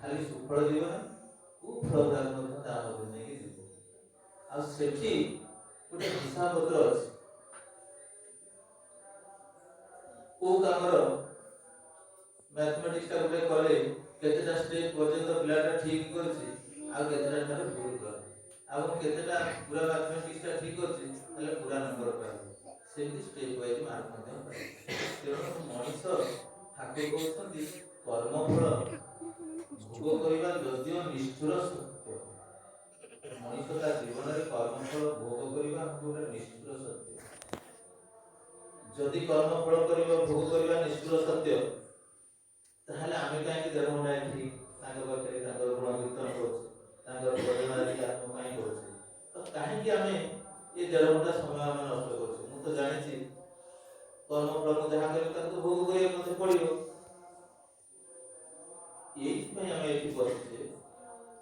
ଖାଲି ସୁଫଳ ଜୀବନ କୁଫଳ ଗୁଡ଼ାକ ମଧ୍ୟ ତା ମଧ୍ୟରେ ନେଇକି ଯିବ। ଆଉ ସେଠି ଗୋଟେ ହିସାବ ପତ୍ର ଅଛି, କୋଉ କାମର ମ୍ୟାଥମେଟିକ୍ସଟା ଗୋଟେ କଲେ କେତେଟା ସ୍ଟେପ୍ ପର୍ଯ୍ୟନ୍ତ ପିଲାଟା ଠିକ୍ କରିଛି ଆଉ କେତେଟା ଠାରୁ ଭୁଲ କରେ, ଆଉ କେତେଟା ପୁରା ମ୍ୟାଥମେଟିକ୍ସଟା ଠିକ୍ କରିଛି ତାହେଲେ ପୁରା ନମ୍ବର ପାଇବ। ସେମିତି ଷ୍ଟେପ୍ ୱାଇଜ୍ ମାର୍କ ମଧ୍ୟ ପାଇବ। ତେଣୁ ମଣିଷ ଠାକୁର କହୁଛନ୍ତି କର୍ମଫଳ ଭୋଗ କରିବା ଯଦିଓ ନିଷ୍ଠୁର ସତ୍ୟ। ମଣିଷ ତା ଜୀବନରେ କର୍ମଫଳ ଭୋଗ କରିବା ଗୋଟେ ନିଷ୍ଠୁର ସତ୍ୟ। ଯଦି କର୍ମଫଳ କରିବା ଭୋଗ କରିବା ନିଷ୍ଠୁର ସତ୍ୟ, ତାହେଲେ ଆମେ କାହିଁକି ଦେଢ଼ ଘଣ୍ଟା ଏଠି ତାଙ୍କ ପାଖରେ ତାଙ୍କର ଗୁଣ କୀର୍ତ୍ତନ କରୁଛେ, ତାଙ୍କର ଭଜନ ଆତ୍ମ ପାଇଁ କରୁଛେ, ତ କାହିଁକି ଆମେ ଏ ଦେଢ଼ ଘଣ୍ଟା ସମୟ ଆମେ ନଷ୍ଟ କରୁଛେ? ମୁଁ ତ ଜାଣିଛି କର୍ମଫଳ ମୁଁ ଯାହା କରିବି ତାକୁ ଭୋଗ କରିବାକୁ ମୋତେ ପଡ଼ିବ। ଏଇଥିପାଇଁ ଆମେ ଏଠି ବସିଛେ।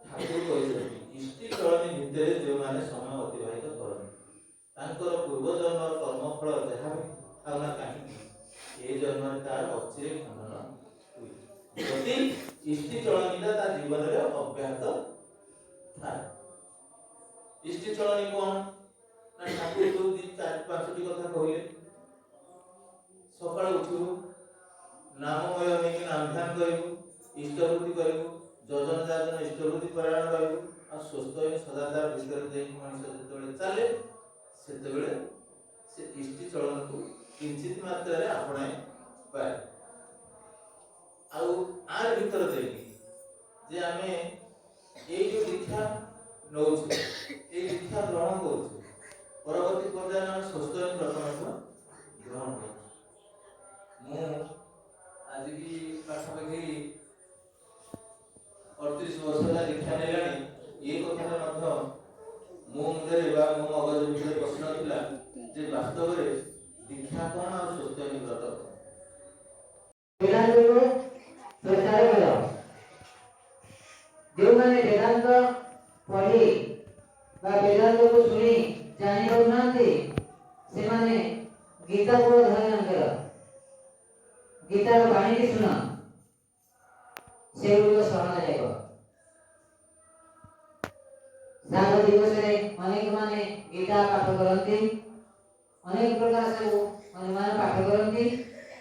ଠାକୁର କହିଛନ୍ତି ଇଷ୍ଟି ଚଳନୀ ଭିତରେ ଯେଉଁମାନେ ସମୟ ଅତିବାହିତ କରନ୍ତି ତାଙ୍କର ପୂର୍ବଜନ୍ମର କର୍ମଫଳ ଯାହା ବି ଥାଉ ନା କାହିଁକି ଏ ଅଚିରେ ଖଣ୍ଡନ ହୁଏ ଯଦି ଇଷ୍ଟି ଚଳनीटा ତା ଜୀବନରେ ଅବ୍ୟାହତ ଥାଏ। इष्टि चलनी कौन ना ठाकुर जो 4-5टी कथा कहले सकाळ उठिबो नाममय होइके नाम ध्यान करिबो इष्टवृत्ति करिबो जोजन जाजन इष्टवृत्ति पारायण करिबो आ स्वस्थ होई सदाचार भितर देई मनुष्य जेतबेले चले सेतबेले से इष्टि चलन को किंचित मात्रा रे आपणाय पाए आउ आर भितर देई जे आमे एई जो दीक्षा नौछु ए दीक्षा ग्रहण करूछु परवर्ती पर्याय हम स्वस्थ प्रथम ग्रहण करूछु मु आज की पाखापाखि 38 वर्ष का दीक्षा नेलानी ये कथा मध्य मो मुंडे बा मो मगज भितर प्रश्न थिला जे वास्तव रे दीक्षा कोन और स्वस्थ व्रत वेदांत को प्रचार करो जो माने वेदांत पढ़ी बा वेदांत को सुनी जानी पाउनांती से माने गीता को अध्ययन करो गीता बाणी की सुना से को शरण जाइबो सात दिवस रे अनेक माने गीता पाठ करंती अनेक प्रकार से माने माने पाठ करंती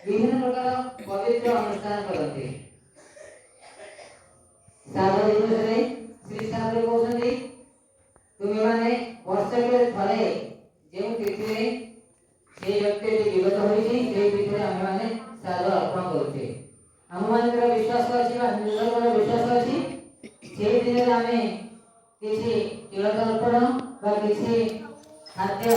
विभिन्न प्रकार पवित्र अनुष्ठान करंती सात दिवस रे श्री ठाकुर कहते तुम्हें माने वर्ष के थरे जो तिथि से व्यक्ति जीवित होइछि से तिथि हम माने साध अर्पण करछे हम मानकर विश्वास अछि बा निर्भर विश्वास अछि से दिन रे हमें किछि तिलक अर्पण बा किछि खाद्य